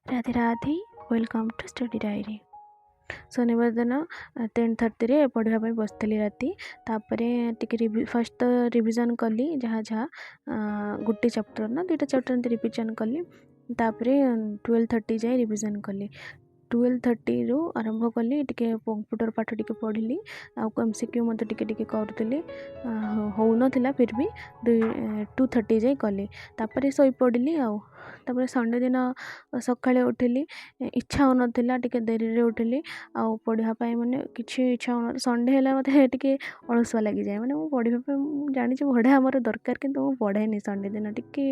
Radhe Radhe welcome to study diary. शनिवार दिन 10:30 पढ़ाई बसती राति फर्स्ट तो रिविजन कली जहाँ जहाँ गोटे चैप्टर ना दुईटा चैप्टर रिविजन कली 12:30 जाए रिविजन कली 12:30 रु आरंभ कली टिके कंप्यूटर पाठ टिके पढ़ी MCQ मत टिके करूली हो ना फिर भी 2:30 जाए कली तापर शोई पड़ी तापर संडे दिन सकाଳେ उठिली इच्छा होना टिके देरी उठिली आउ पढ़ापी माने किसी इच्छा हो संडे है मत टिके अलसुआ लगी जाए माने पढ़ापी जानी पढ़ा आमर दरकार किंतु पढ़ेनि संडे दिन टिके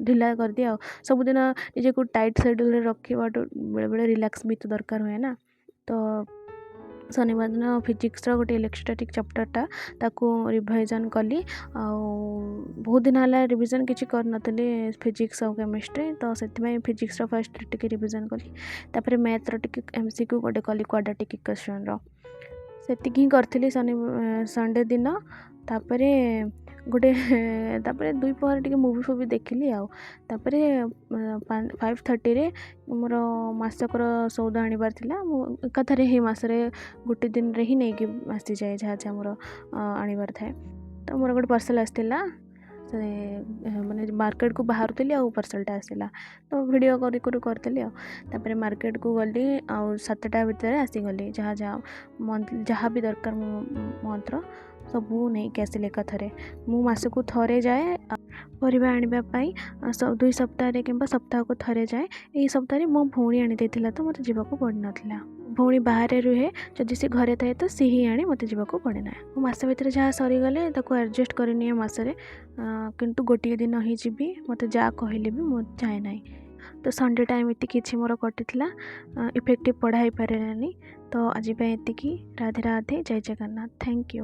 ढिला कर दिए सबुदिन निजे को टाइट शेड्यूल रखा बेले बेले रिलैक्स भी तो दरकार हुए ना। तो शनिवार दिन फिजिक्स गोटे इलेक्ट्रोस्टैटिक चैप्टरटा ताकू रिवाइजन कली बहुत दिन है रिविजन किसी करनली फिजिक्स और केमिस्ट्री तो से फिजिक्स फर्स्ट टिके रिविजन कली तापर मैथ टिके MCQ गोटे कली क्वाड्रेटिक इक्वेशन सेतिक ही करी संडे दिन तापर गोटे तापर 2 पहर टिके मूवी फूवी देखिली तापर 5:30 मोर मासकर सौदा आनिबार थिला एकाथरे ही मासरे गोटे दिन रे ही नहीं आसी जाए जहाँ जहाँ मोर आनिबार थाए तो मोर गोटे पार्सल आसला माने मार्केट को बाहर थी पार्सलटा आसला तो वीडियो करी मार्केट को गली आ 7टा भितर आसीगली जहाँ जहाँ भी दरकार मंत्र सबू नहीं कि आसिले एकाथरे मु मासकू थरे जाए परिबा आनिबापाई 2 सप्ताह कि सप्ताह को थरे जाए यही सप्ताह मो भौणी आनी देथिला तो मत जीवाको पड़ नाथिला भौणी बाहर रुहे जदि सी घरे थाए तो सी ही आनी मत जीवाको पड़े ना मस भितर जहाँ सरीगले एडजस्ट करनी मसरे किंतु गोटे दिन ही जीवी मत जा कहले भी मो जाए ना तो संडे टाइम ये किसी मोर कटी इफेक्टिव पढ़ाई पारे तो आज एति राधे राधे जय जगन्नाथ थैंक यू।